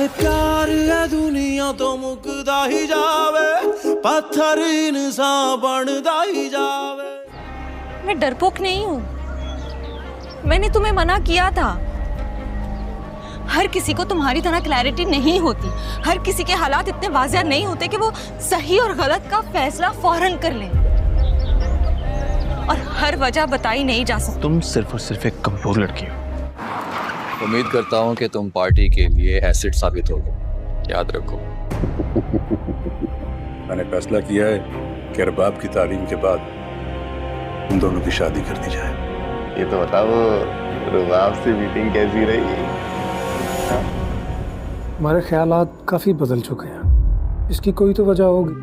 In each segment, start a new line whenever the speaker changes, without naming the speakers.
प्यार है दुनिया तो मुकदा ही जावे, पत्थर इंसान बनदा ही जावे।
मैं डरपोक नहीं हूँ, मैंने तुम्हें मना किया था। हर किसी को तुम्हारी तरह क्लैरिटी नहीं होती, हर किसी के हालात इतने वाज़ेह नहीं होते कि वो सही और गलत का फैसला फौरन कर लें, और हर वजह बताई नहीं जा सकती।
तुम सिर्फ और सिर्फ एक कमजोर लड़की हो।
उम्मीद करता हूँ कि तुम पार्टी के लिए एसिड साबित होगे, याद रखो।
मैंने फैसला किया है कि अरबाब की तालीम के बाद उन दोनों की शादी कर दी जाए।
ये तो बताओ, रुबाब से मीटिंग कैसी रही?
हमारे ख्यालात काफी बदल चुके हैं, इसकी कोई तो वजह होगी।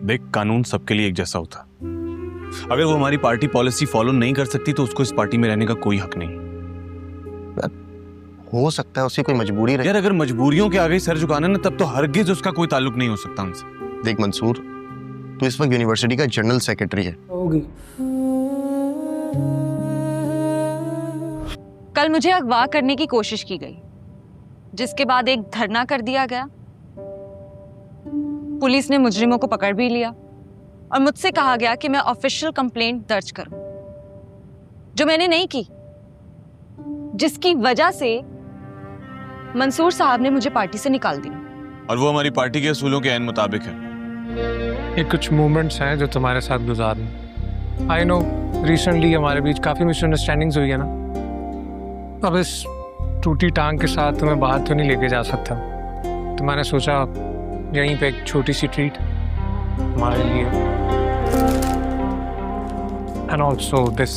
देख, कानून सबके लिए एक जैसा होता। अगर वो हमारी पार्टी पॉलिसी फॉलो नहीं कर सकती तो उसको इस पार्टी में रहने का कोई हक नहीं।
हो सकता है उसकी कोई मजबूरी रहे।
यार, अगर मजबूरियों के आगे सर झुकाना ना, तब तो हरगिज उसका कोई ताल्लुक नहीं हो सकता हमसे।
देख मंसूर, तू इस वक्त यूनिवर्सिटी का जनरल सेक्रेटरी है।
होगी।
कल मुझे अगवा करने की कोशिश की गई, जिसके बाद एक धरना कर दिया गया। पुलिस ने मुजरिमों को पकड़ भी लिया और मुझसे कहा गया कि मैं ऑफिशियल कंप्लेंट दर्ज करूं, जो मैंने नहीं की, जिसकी वजह से मंसूर साहब ने मुझे पार्टी से निकाल दिया।
और वो हमारी पार्टी के असूलों के ऐन मुताबिक है।
ये कुछ मोमेंट्स हैं जो तुम्हारे साथ गुजारने। आई नो रिसेंटली हमारे बीच काफी मिसअंडरस्टैंडिंग्स हुई है ना, अब इस टूटी टांग के साथ तुम्हें बाहर तो नहीं लेके जा सकता, तो मैंने सोचा यहीं पे एक छोटी सी ट्रीट हमारे लिए। And also this.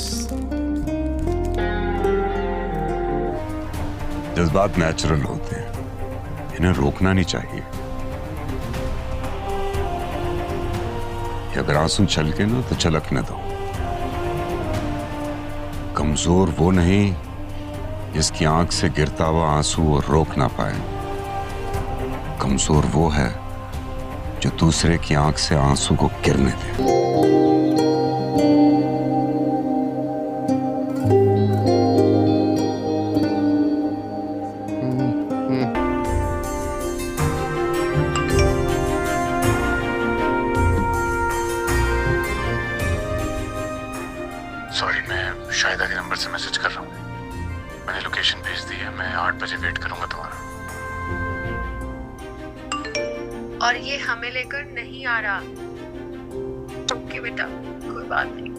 जज्बात नेचुरल होते हैं, इन्हें रोकना नहीं चाहिए। अगर आंसू छलके ना तो छलकने दो। कमजोर वो नहीं जिसकी आंख से गिरता हुआ आंसू वो रोक ना पाए। कमजोर वो है जो दूसरे की आंख से आंसू को गिरने दे।
सॉरी, मैं शाहिदा के नंबर से मैसेज कर रहा हूँ। मैंने लोकेशन भेज दी है, मैं 8 बजे वेट करूंगा तुम्हारा।
और ये हमें लेकर नहीं आ रहा। ओके बेटा, कोई बात नहीं।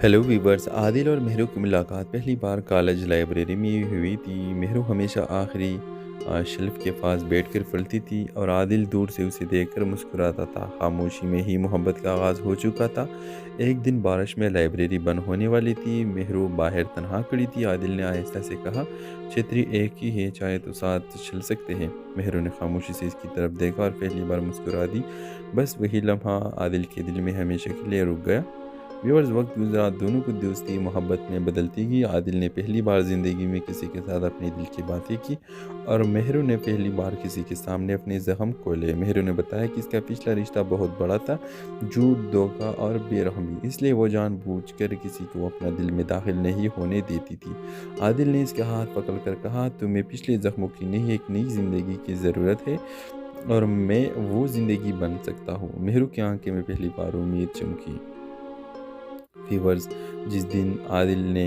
हेलो वीवर्स, आदिल और मेहरू की मुलाकात पहली बार कॉलेज लाइब्रेरी में हुई थी। मेहरू हमेशा आखिरी शेल्फ के पास बैठकर पढ़ती थी और आदिल दूर से उसे देखकर मुस्कुराता था। खामोशी में ही मोहब्बत का आगाज़ हो चुका था। एक दिन बारिश में लाइब्रेरी बंद होने वाली थी। मेहरू बाहर तन्हा खड़ी थी। आदिल ने आहिस्ता से कहा, छतरी एक ही है, चाहे तो साथ चल सकते हैं। मेहरू ने खामोशी से इसकी तरफ देखा और पहली बार मुस्कुरा दी। बस वही लम्हा आदिल के दिल में हमेशा के लिए रुक गया। व्यूअर्स, वक्त गुजरा, दोनों की दोस्ती मोहब्बत में बदलती गई। आदिल ने पहली बार ज़िंदगी में किसी के साथ अपने दिल की बातें की और मेहरू ने पहली बार किसी के सामने अपने ज़ख्म खोले। मेहरू ने बताया कि इसका पिछला रिश्ता बहुत बड़ा था, झूठ, धोखा और बेरहमी, इसलिए वो जानबूझकर किसी को अपना दिल में दाखिल नहीं होने देती थी। आदिल ने इसका हाथ पकड़कर कहा, तुम्हें पिछले ज़ख्मों की नहीं, एक नई ज़िंदगी की ज़रूरत है और मैं वो ज़िंदगी बन सकता हूँ। मेहरू की आंखें में पहली बार उम्मीद चमकी। व्यूअर्स, जिस दिन आदिल ने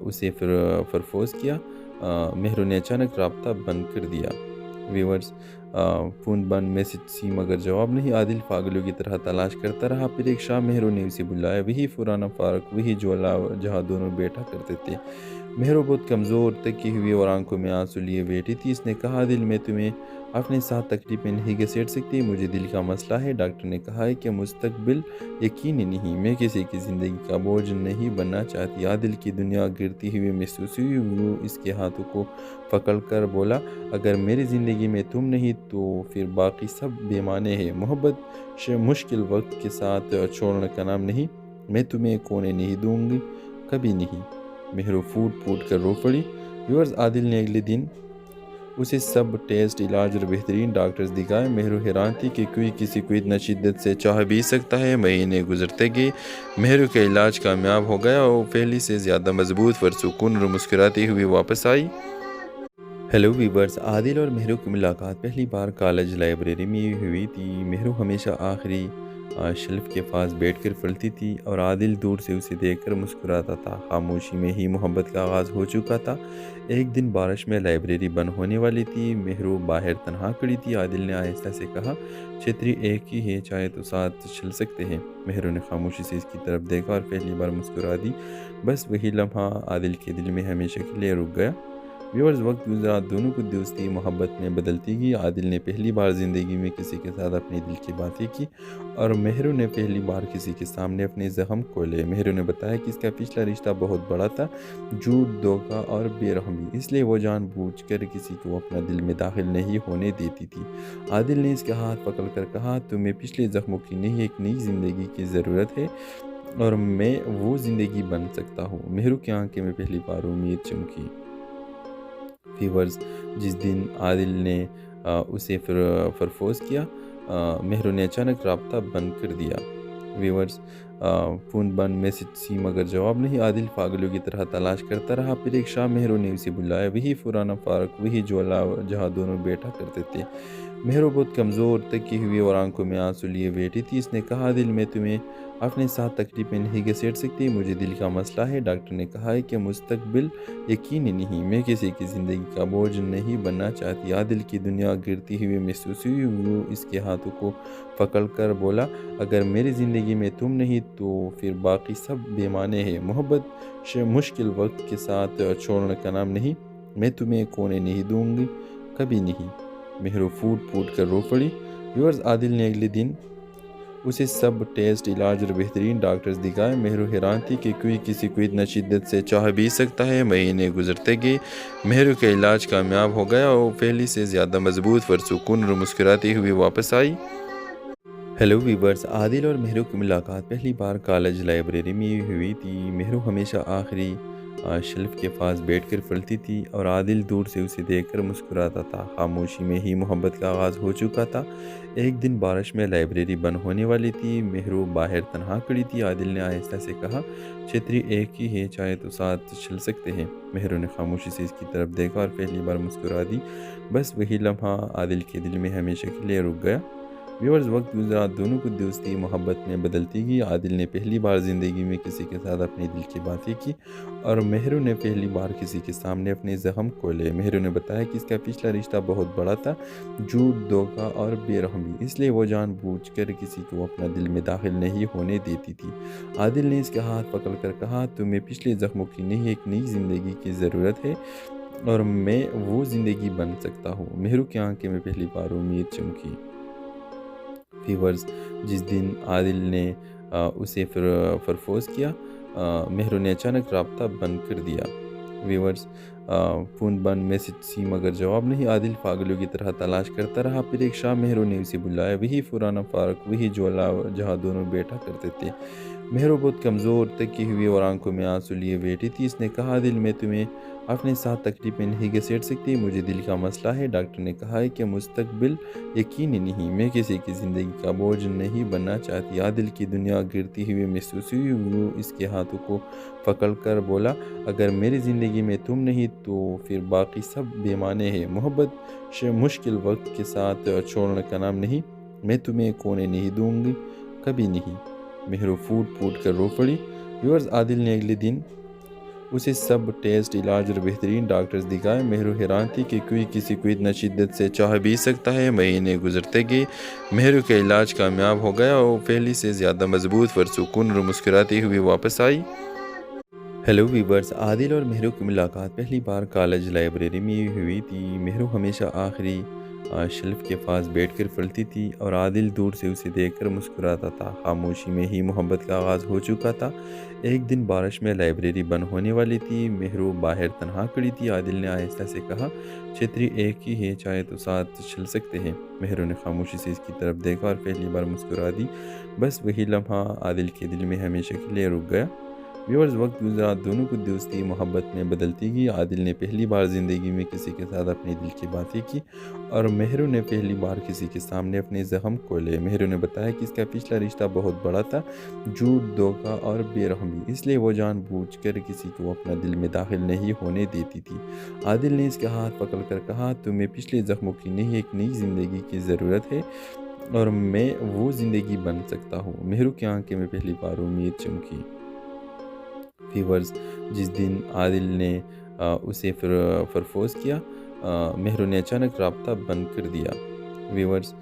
उसे प्रपोज किया, मेहरू ने अचानक राब्ता बंद कर दिया। व्यूअर्स फ़ोन बंद, मैसेज सी मगर जवाब नहीं। आदिल पागलों की तरह तलाश करता रहा। फिर एक शाम मेहरू ने उसे बुलाया। वही फुराना फारूक, वही ज्वाला जहाँ दोनों बैठा करते थे। मेहरू बहुत कमज़ोर थकी हुई और आंखों में आंसू लिए बैठी थी। इसने कहा, आदिल मैं तुम्हें अपने साथ तकलीफ में नहीं घसीट सकती, मुझे दिल का मसला है। डॉक्टर ने कहा है कि मुस्तकबिल यकीनी नहीं, मैं किसी की ज़िंदगी का बोझ नहीं बनना चाहती। आदिल की दुनिया गिरती हुई महसूस हुई। वो इसके हाथों को पकड़ कर बोला, अगर मेरी ज़िंदगी में तुम नहीं तो फिर बाकी सब बेमाने हैं। मोहब्बत मुश्किल वक्त के साथ छोड़ने का नाम नहीं, मैं तुम्हें खोने नहीं दूंगी, कभी नहीं। मेहरू फूट फूट कर रो पड़ी। व्यूअर्स आदिल ने अगले दिन उसे सब टेस्ट, इलाज और बेहतरीन डॉक्टर्स दिखाए। मेहरू हैरान थी कि कोई किसी को इतना शिद्दत से चाह भी सकता है। महीने गुजरते गए, मेहरू का इलाज कामयाब हो गया और पहले से ज़्यादा मजबूत, पुरसुकून और मुस्कुराती हुई वापस आई। हेलो वीवर्स, आदिल और मेहरू की मुलाकात पहली बार कॉलेज लाइब्रेरी में हुई थी। मेहरू हमेशा आखिरी शेल्फ के पास बैठकर पढ़ती थी और आदिल दूर से उसे देखकर मुस्कुराता था। खामोशी में ही मोहब्बत का आगाज़ हो चुका था। एक दिन बारिश में लाइब्रेरी बंद होने वाली थी। मेहरू बाहर तन्हा खड़ी थी। आदिल ने आहिस्ता से कहा, छतरी एक ही है, चाहे तो साथ चल सकते हैं। मेहरू ने खामोशी से इसकी तरफ देखा और पहली बार मुस्कुरा दी। बस वही लम्हा आदिल के दिल में हमेशा के लिए रुक गया। व्यूअर्स वक्त गुजरा, दोनों को दोस्ती मोहब्बत में बदलती गई। आदिल ने पहली बार ज़िंदगी में किसी के साथ अपने दिल की बातें की और मेहरू ने पहली बार किसी के सामने अपने ज़ख्म खोले। मेहरू ने बताया कि इसका पिछला रिश्ता बहुत बड़ा था, झूठ, धोखा और बेरहमी, इसलिए वो जानबूझकर किसी को अपना दिल में दाखिल नहीं होने देती थी। आदिल ने इसका हाथ पकड़कर कहा, तुम्हें पिछले ज़ख्मों की नहीं, एक नई ज़िंदगी की ज़रूरत है और मैं वो ज़िंदगी बन सकता हूँ। मेहरू की आंखें में पहली बार उम्मीद चमकी। व्यूअर्स जिस दिन आदिल ने उसे प्रपोज किया, मेहरू ने अचानक रब्ता बंद कर दिया। व्यूअर्स फ़ोन बंद, मैसेज सी मगर जवाब नहीं। आदिल पागलों की तरह तलाश करता रहा। फिर एक शाम मेहरू ने उसे बुलाया। वही फुराना फारूक, वही ज्वाला जहाँ दोनों बैठा करते थे। मेहरू बहुत कमज़ोर थकी हुई और आंखों में आंसू लिए बैठी थी। इसने कहा, दिल मैं तुम्हें अपने साथ तकलीफ में नहीं घसीट सकती, मुझे दिल का मसला है। डॉक्टर ने कहा है कि मुस्तकबिल यकीनी नहीं, मैं किसी की ज़िंदगी का बोझ नहीं बनना चाहती। आदिल की दुनिया गिरती हुई महसूस हुई। वो इसके हाथों को पकड़ कर बोला, अगर मेरी ज़िंदगी में तुम नहीं तो फिर बाकी सब बेमाने हैं। मोहब्बत मुश्किल वक्त के साथ छोड़ने का नाम नहीं, मैं तुम्हें खोने नहीं दूंगी, कभी नहीं। मेहरू फूट फूट कर रो पड़ी। व्यूअर्स आदिल ने अगले दिन उसे सब टेस्ट, इलाज और बेहतरीन डॉक्टर्स दिखाए। मेहरू हैरान थी कि कोई किसी को इतना शिद्दत से चाह भी सकता है। महीने गुजरते गए, मेहरू का इलाज कामयाब हो गया और पहले से ज़्यादा मजबूत, पुरसुकून और मुस्कुराती हुई वापस आई। हेलो वीवर्स, आदिल और मेहरू की मुलाकात पहली बार कॉलेज लाइब्रेरी में हुई थी। मेहरू हमेशा आखिरी शेल्फ के पास बैठकर पढ़ती थी और आदिल दूर से उसे देखकर मुस्कुराता था। खामोशी में ही मोहब्बत का आगाज़ हो चुका था। एक दिन बारिश में लाइब्रेरी बंद होने वाली थी। मेहरू बाहर तन्हा खड़ी थी। आदिल ने आहिस्ता से कहा, छतरी एक ही है, चाहे तो साथ चल सकते हैं। मेहरू ने खामोशी से इसकी तरफ देखा और पहली बार मुस्कुरा दी। बस वही लम्हा आदिल के दिल में हमेशा के लिए रुक गया। व्यूअर्स वक्त गुजरा, दोनों को दोस्ती मोहब्बत में बदलती गई। आदिल ने पहली बार ज़िंदगी में किसी के साथ अपने दिल की बातें की और मेहरू ने पहली बार किसी के सामने अपने ज़ख्म खोले। मेहरू ने बताया कि इसका पिछला रिश्ता बहुत बड़ा था, झूठ, धोखा और बेरहमी, इसलिए वो जानबूझकर किसी को अपना दिल में दाखिल नहीं होने देती थी। आदिल ने इसका हाथ पकड़कर कहा, तुम्हें पिछले ज़ख्मों की नहीं, एक नई ज़िंदगी की ज़रूरत है और मैं वो ज़िंदगी बन सकता हूँ। मेहरू की आंखें में पहली बार उम्मीद चमकी। व्यूअर्स जिस दिन आदिल ने उसे प्रपोज किया, मेहरू ने अचानक रब्ता बंद कर दिया। व्यूअर्स फ़ोन बंद, मैसेज सी मगर जवाब नहीं। आदिल पागलों की तरह तलाश करता रहा। फिर एक शाम मेहरू ने उसे बुलाया। वही फुराना फारूक, वही ज्वाला जहाँ दोनों बैठा करते थे। मेहरू बहुत कमज़ोर थकी हुई और आंखों में आंसू लिए बैठी थी। इसने कहा, दिल मैं तुम्हें अपने साथ तकलीफ में नहीं घसीट सकती, मुझे दिल का मसला है। डॉक्टर ने कहा है कि मुस्तकबिल यकीनी नहीं, मैं किसी की ज़िंदगी का बोझ नहीं बनना चाहती। आदिल की दुनिया गिरती हुई महसूस हुई। वो इसके हाथों को पकड़ कर बोला, अगर मेरी ज़िंदगी में तुम नहीं तो फिर बाकी सब बेमाने हैं। मोहब्बत मुश्किल वक्त के साथ छोड़ने का नाम नहीं, मैं तुम्हें खोने नहीं दूंगी, कभी नहीं। मेहरू फूट फूट कर रो पड़ी। व्यूअर्स आदिल ने अगले दिन اسے سب ٹیسٹ علاج اور بہترین ڈاکٹرز دکھائے۔ مہرو حیران تھی کہ کوئی کسی کو اتنا شدت سے چاہ بھی سکتا ہے۔ مہینے گزرتے گئے، مہرو کا علاج کامیاب ہو گیا اور پہلے سے زیادہ مضبوط، پرسکون اور مسکراتی ہوئی واپس آئی۔ ہیلو ویورز، عادل اور مہرو کی ملاقات پہلی بار کالج لائبریری میں ہوئی تھی۔ مہرو ہمیشہ آخری شیلف کے پاس بیٹھ کر پڑھتی تھی اور عادل دور سے اسے دیکھ کر مسکراتا تھا۔ خاموشی میں ہی محبت کا آغاز ہو چکا تھا۔ ایک دن بارش میں لائبریری بند ہونے والی تھی۔ مہرو باہر تنہا کھڑی تھی۔ عادل نے آہستہ سے کہا، چھتری ایک ہی ہے، چاہے تو ساتھ چل سکتے ہیں۔ مہرو نے خاموشی سے اس کی طرف دیکھا اور پہلی بار مسکرا دی۔ بس وہی لمحہ عادل کے دل میں ہمیشہ کے لیے رک گیا۔ ویورز، وقت گزرا، دونوں کو دوستی محبت میں بدلتی گئی۔ عادل نے پہلی بار زندگی میں کسی کے ساتھ اپنے دل کی باتیں کی اور مہرو نے پہلی بار کسی کے سامنے اپنے زخم کھولے۔ مہرو نے بتایا کہ اس کا پچھلا رشتہ بہت بڑا تھا، جھوٹ، دھوکہ اور بے رحمی، اس لیے وہ جان بوجھ کر کسی کو اپنا دل میں داخل نہیں ہونے دیتی تھی۔ عادل نے اس کا ہاتھ پکڑ کر کہا، تمہیں پچھلے زخموں کی نہیں، ایک نئی زندگی کی ضرورت ہے اور میں وہ زندگی بن سکتا ہوں۔ مہرو کی آنکھیں میں پہلی بار امید چمکی۔ ویورز، جس دن عادل نے اسے پرپوز کیا، مہرو نے اچانک رابطہ بند کر دیا۔ ویورز،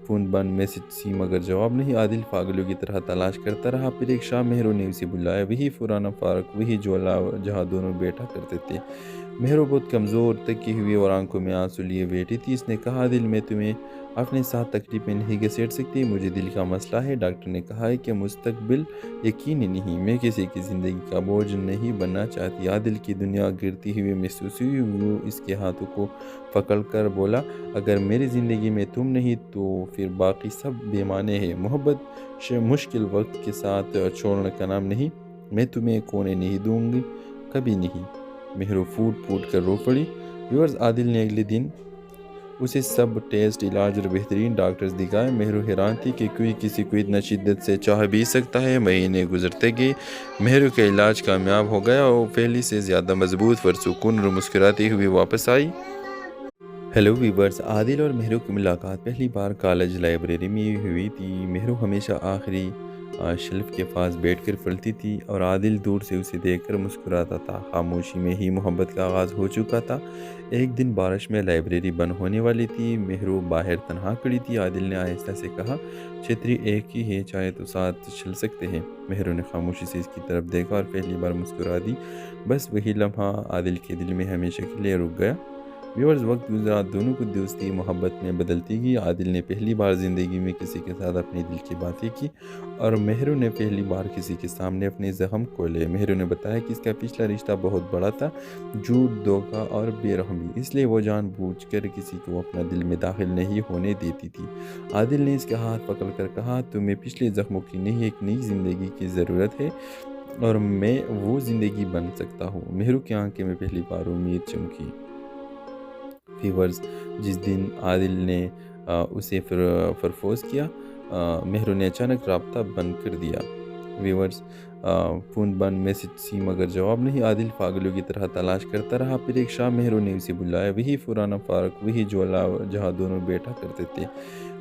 فون بند، میسج سی مگر جواب نہیں۔ عادل پاگلوں کی طرح تلاش کرتا رہا۔ پھر ایک شام مہرو نے اسے بلایا، وہی پرانا پارک، وہی جھولا جہاں دونوں بیٹھا کرتے تھے۔ مہرو بہت کمزور، تکی ہوئی اور آنکھوں میں آنسو لیے بیٹھی تھی۔ اس نے کہا، عادل، میں تمہیں اپنے ساتھ تکلیف میں نہیں گھسیٹ سکتی، مجھے دل کا مسئلہ ہے۔ ڈاکٹر نے کہا ہے کہ مستقبل یقینی نہیں، میں کسی کی زندگی کا بوجھ نہیں بننا چاہتی۔ عادل کی دنیا گرتی ہوئی محسوس ہوئی۔ وہ اس کے ہاتھوں کو پکڑ کر بولا، اگر میری زندگی میں تم نہیں تو پھر باقی سب بے معنی ہے۔ محبت مشکل وقت کے ساتھ چھوڑنے کا نام نہیں، میں تمہیں کھونے نہیں دوں گی، کبھی نہیں۔ مہرو پھوٹ پھوٹ کر رو پڑی۔ ویورز، عادل نے اگلے دن اسے سب ٹیسٹ علاج اور بہترین ڈاکٹرز دکھائے۔ مہرو حیران تھی کہ کوئی کسی کو اتنا شدت سے چاہ بھی سکتا ہے۔ مہینے گزرتے گئے، مہرو کا علاج کامیاب ہو گیا اور پہلے سے زیادہ مضبوط، پرسکون اور مسکراتی ہوئی واپس آئی۔ ہیلو ویورز، عادل اور مہرو کی ملاقات پہلی بار کالج لائبریری میں ہوئی تھی۔ مہرو ہمیشہ آخری شیلف کے پاس بیٹھ کر پڑھتی تھی اور عادل دور سے اسے دیکھ کر مسکراتا تھا۔ خاموشی میں ہی محبت کا آغاز ہو چکا تھا۔ ایک دن بارش میں لائبریری بند ہونے والی تھی۔ مہرو باہر تنہا کھڑی تھی۔ عادل نے آہستہ سے کہا، چھتری ایک ہی ہے، چاہے تو ساتھ چل سکتے ہیں۔ مہرو نے خاموشی سے اس کی طرف دیکھا اور پہلی بار مسکرا دی۔ بس وہی لمحہ عادل کے دل میں ہمیشہ کے لیے رک گیا۔ ویورز، وقت گزرا، دونوں کو دوستی محبت میں بدلتی گئی۔ عادل نے پہلی بار زندگی میں کسی کے ساتھ اپنے دل کی باتیں کی اور مہرو نے پہلی بار کسی کے سامنے اپنے زخم کھولے۔ مہرو نے بتایا کہ اس کا پچھلا رشتہ بہت بڑا تھا، جھوٹ، دھوکہ اور بے رحمی، اس لیے وہ جان بوجھ کر کسی کو اپنا دل میں داخل نہیں ہونے دیتی تھی۔ عادل نے اس کا ہاتھ پکڑ کر کہا، تمہیں پچھلے زخموں کی نہیں، ایک نئی زندگی کی ضرورت ہے اور میں وہ زندگی بن سکتا ہوں۔ مہرو کی آنکھیں میں پہلی بار امید چمکی۔ ویورز، جس دن عادل نے اسے پرپوز کیا، مہرو نے اچانک رابطہ بند کر دیا۔ ویورز، فون بند، میسج سی مگر جواب نہیں۔ عادل پاگلوں کی طرح تلاش کرتا رہا۔ پھر ایک شام مہرو نے اسے بلایا، وہی پرانا پارک، وہی جھولا جہاں دونوں بیٹھا کرتے تھے۔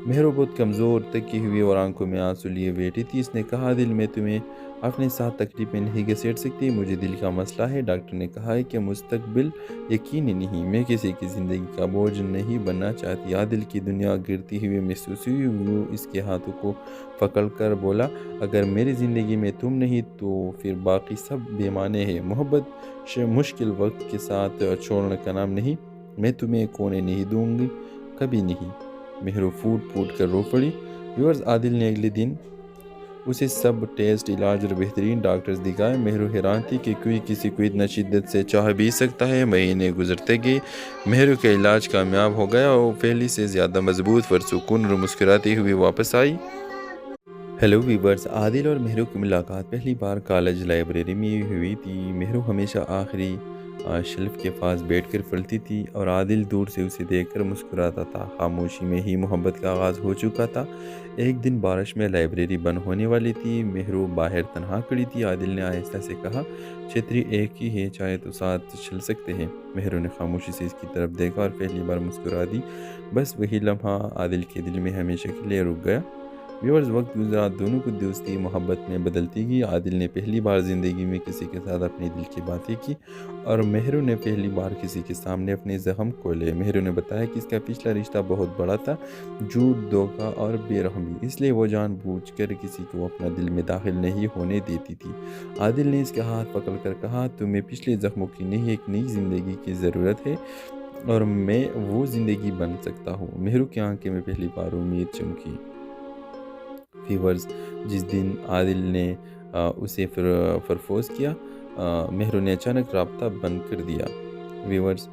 مہرو بہت کمزور، تکی ہوئی اور آنکھوں میں آنسو لیے بیٹھی تھی۔ اس نے کہا، عادل، میں تمہیں اپنے ساتھ تکلیف میں نہیں گھسیٹ سکتی، مجھے دل کا مسئلہ ہے۔ ڈاکٹر نے کہا ہے کہ مستقبل یقینی نہیں، میں کسی کی زندگی کا بوجھ نہیں بننا چاہتی۔ عادل کی دنیا گرتی ہوئی محسوس ہوئی۔ وہ اس کے ہاتھوں کو پکڑ کر بولا، اگر میری زندگی میں تم نہیں تو پھر باقی سب بے معنی ہے۔ محبت مشکل وقت کے ساتھ چھوڑنے کا نام نہیں، میں تمہیں کھونے نہیں دوں گی، کبھی نہیں۔ مہرو پھوٹ پھوٹ کر رو پڑی۔ ویورز، عادل نے اگلے دن اسے سب ٹیسٹ علاج اور بہترین ڈاکٹرز دکھائے۔ مہرو حیران تھی کہ کوئی کسی کو اتنا شدت سے چاہ بھی سکتا ہے۔ مہینے گزرتے گئے، مہرو کا علاج کامیاب ہو گیا اور پہلے سے زیادہ مضبوط، پرسکون اور مسکراتی ہوئی واپس آئی۔ ہیلو ویورز، عادل اور مہرو کی ملاقات پہلی بار کالج لائبریری میں ہوئی تھی۔ مہرو ہمیشہ آخری شیلف کے پاس بیٹھ کر پڑھتی تھی اور عادل دور سے اسے دیکھ کر مسکراتا تھا۔ خاموشی میں ہی محبت کا آغاز ہو چکا تھا۔ ایک دن بارش میں لائبریری بند ہونے والی تھی۔ مہرو باہر تنہا کھڑی تھی۔ عادل نے آہستہ سے کہا، چھتری ایک ہی ہے، چاہے تو ساتھ چل سکتے ہیں۔ مہرو نے خاموشی سے اس کی طرف دیکھا اور پہلی بار مسکرا دی۔ بس وہی لمحہ عادل کے دل میں ہمیشہ کے لیے رک گیا۔ व्यूअर्स वक्त गुजरा दोनों की दोस्ती मोहब्बत में बदलती गई। आदिल ने पहली बार ज़िंदगी में किसी के साथ अपने दिल की बातें की और मेहरू ने पहली बार किसी के सामने अपने ज़ख्म खोले। मेहरू ने बताया कि इसका पिछला रिश्ता बहुत बड़ा था, झूठ, धोखा और बेरहमी, इसलिए वो जानबूझकर किसी को अपना दिल में दाखिल नहीं होने देती थी। आदिल ने इसके हाथ पकड़कर कहा, तुम्हें पिछले ज़ख्मों की नहीं एक नई ज़िंदगी की ज़रूरत है और मैं वो ज़िंदगी बन सकता हूँ। मेहरू की आंखें में पहली बार उम्मीद चमकी। व्यूअर्स जिस दिन आदिल ने उसे प्रपोज किया, मेहरू ने अचानक रब्ता बंद कर दिया। व्यूअर्स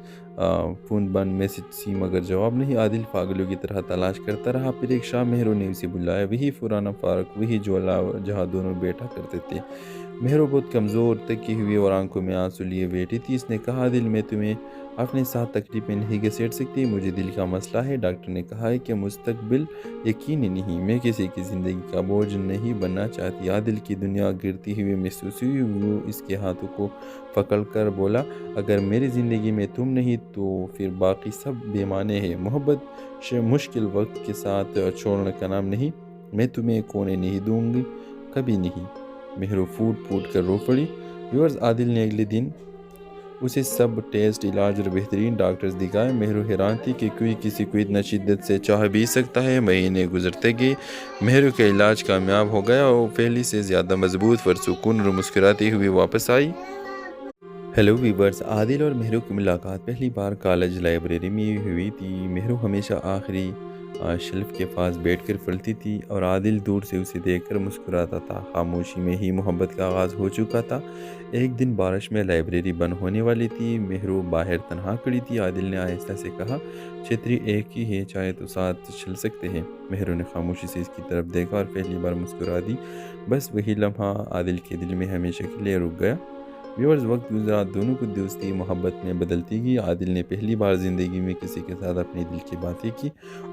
फ़ोन बंद, मैसेज सी मगर जवाब नहीं। आदिल पागलों की तरह तलाश करता रहा। फिर एक शाम मेहरू ने उसे बुलाया, वही पुराना पार्क, वही ज्वाला जहाँ दोनों बैठा करते थे। मेहरू बहुत कमज़ोर, थकी हुई और आंखों में आंसू लिए बैठी थी। इसने कहा, दिल मैं तुम्हें अपने साथ तकलीफ में नहीं घसीट सकती, मुझे दिल का मसला है। डॉक्टर ने कहा है कि मुस्तकबिल यकीनी नहीं, मैं किसी की ज़िंदगी का बोझ नहीं बनना चाहती। आदिल की दुनिया गिरती हुई महसूस हुई। वो इसके हाथों को पकड़ कर बोला, अगर मेरी ज़िंदगी में तुम नहीं तो फिर बाकी सब बेमाने हैं। मोहब्बत मुश्किल वक्त के साथ छोड़ने का नाम नहीं, मैं तुम्हें कोने नहीं दूंगी, कभी नहीं। मेहरू फूट फूट कर रो पड़ी। व्यूअर्स आदिल ने अगले दिन उसे सब टेस्ट, इलाज और बेहतरीन डॉक्टर्स दिखाए। मेहरू हैरान थी कि कोई किसी को इतना शिद्दत से चाह भी सकता है। महीने गुजरते गए, मेहरू का इलाज कामयाब हो गया और पहले से ज़्यादा मजबूत, पुरसुकून और मुस्कुराती हुई वापस आई। हेलो वीवर्स, आदिल और मेहरू की मुलाकात पहली बार कॉलेज लाइब्रेरी में हुई थी। मेहरू हमेशा आखिरी शेल्फ के पास बैठकर पढ़ती थी और आदिल दूर से उसे देखकर मुस्कुराता था। खामोशी में ही मोहब्बत का आगाज़ हो चुका था। एक दिन बारिश में लाइब्रेरी बंद होने वाली थी। मेहरू बाहर तन्हा खड़ी थी। आदिल ने आहिस्ता से कहा, छतरी एक ही है, चाहे तो साथ चल सकते हैं। मेहरू ने खामोशी से इसकी तरफ देखा और पहली बार मुस्कुरा दी। बस वही लम्हा आदिल के दिल में हमेशा के लिए रुक गया। व्यूअर्स वक्त गुजरा दोनों की दोस्ती मोहब्बत में बदलती गई। आदिल ने पहली बार ज़िंदगी में किसी के साथ अपने दिल की बातें की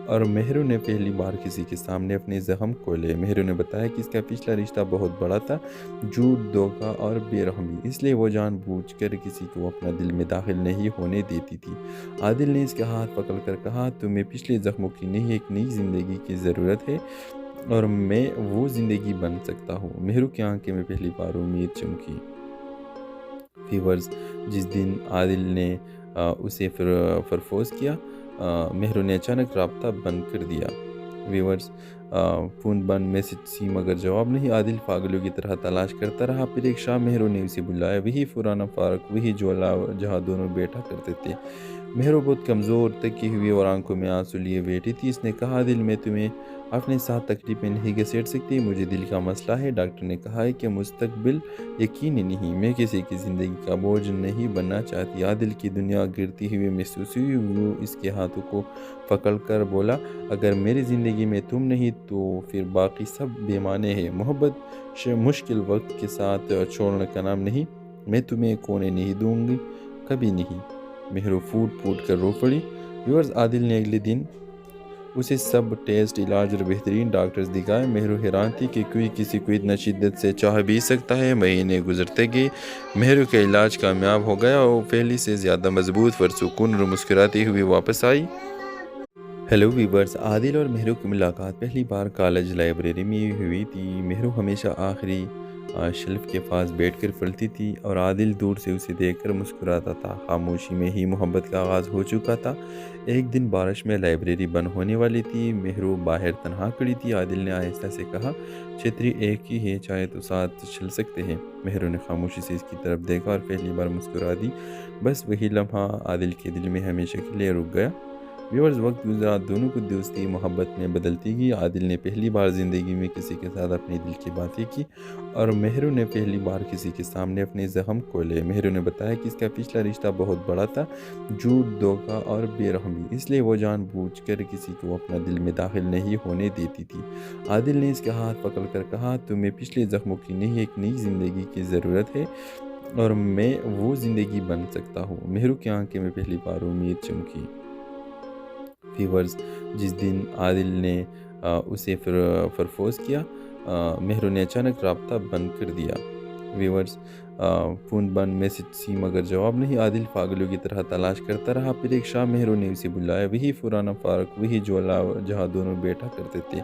और मेहरू ने पहली बार किसी के सामने अपने ज़ख्म खोले। मेहरू ने बताया कि इसका पिछला रिश्ता बहुत बड़ा था, झूठ, धोखा और बेरहमी, इसलिए वो जानबूझकर किसी को अपना दिल में दाखिल नहीं होने देती थी। आदिल ने इसके हाथ पकड़कर कहा, तुम्हें पिछले ज़ख्मों की नहीं एक नई ज़िंदगी की ज़रूरत है और मैं वो ज़िंदगी बन सकता हूँ। मेहरू की आंखें में पहली बार उम्मीद चमकी। व्यूअर्स जिस दिन आदिल ने उसे प्रपोज किया, मेहरू ने अचानक रब्ता बंद कर दिया। व्यूअर्स फ़ोन बंद, मैसेज सी मगर जवाब नहीं। आदिल पागलों की तरह तलाश करता रहा। फिर एक शाम मेहरू ने उसे बुलाया, वही पुराना पार्क, वही ज्वाला जहाँ दोनों बैठा करते थे। मेहरू बहुत कमज़ोर, थकी हुई और आंखों में आंसू लिए बैठी थी। इसने कहा, दिल मैं तुम्हें अपने साथ तकलीफ में नहीं घसीट सकती, मुझे दिल का मसला है। डॉक्टर ने कहा है कि मुस्तकबिल यकीनी नहीं, मैं किसी की ज़िंदगी का बोझ नहीं बनना चाहती। आदिल की दुनिया गिरती हुई महसूस हुई। वो इसके हाथों को पकड़ कर बोला, अगर मेरी ज़िंदगी में तुम नहीं तो फिर बाकी सब बेमाने हैं। मोहब्बत मुश्किल वक्त के साथ छोड़ने का नाम नहीं, मैं तुम्हें कोने नहीं दूंगी, कभी नहीं। मेहरू फूट फूट कर रो पड़ी। व्यूअर्स आदिल ने अगले दिन उसे सब टेस्ट, इलाज और बेहतरीन डॉक्टर्स दिखाए। मेहरू हैरान थी कि कोई किसी को इतना शिद्दत से चाह भी सकता है। महीने गुजरते गए, मेहरू का इलाज कामयाब हो गया और पहले से ज़्यादा मजबूत, पुरसुकून और मुस्कुराती हुई वापस आई। हेलो वीवर्स, आदिल और मेहरू की मुलाकात पहली बार कॉलेज लाइब्रेरी में हुई थी। मेहरू हमेशा आखिरी शेल्फ के पास बैठकर पढ़ती थी और आदिल दूर से उसे देखकर मुस्कुराता था। खामोशी में ही मोहब्बत का आगाज़ हो चुका था। एक दिन बारिश में लाइब्रेरी बंद होने वाली थी। मेहरू बाहर तन्हा खड़ी थी। आदिल ने आहिस्ता से कहा, छतरी एक ही है, चाहे तो साथ चल सकते हैं। मेहरू ने खामोशी से इसकी तरफ देखा और पहली बार मुस्कुरा दी। बस वही लम्हा आदिल के दिल में हमेशा के लिए रुक गया। व्यूअर्स वक्त गुजरा दोनों की दोस्ती मोहब्बत में बदलती गई। आदिल ने पहली बार ज़िंदगी में किसी के साथ अपने दिल की बातें की और मेहरू ने पहली बार किसी के सामने अपने ज़ख्म खोले। मेहरू ने बताया कि इसका पिछला रिश्ता बहुत बड़ा था, झूठ, धोखा और बेरहमी, इसलिए वो जानबूझकर किसी को अपना दिल में दाखिल नहीं होने देती थी। आदिल ने इसके हाथ पकड़कर कहा, तुम्हें पिछले ज़ख्मों की नहीं एक नई ज़िंदगी की ज़रूरत है और मैं वो ज़िंदगी बन सकता हूँ। मेहरू की आंखें में पहली बार उम्मीद चमकी। व्यूअर्स जिस दिन आदिल ने उसे प्रपोज किया, मेहरू ने अचानक रब्ता बंद कर दिया। व्यूअर्स فون بند میسج سی مگر جواب نہیں۔ عادل پاگلوں کی طرح تلاش کرتا رہا، پھر ایک شام مہرو نے اسے بلایا، وہی فرانا فارق، وہی جولا جہاں دونوں بیٹھا کرتے تھے۔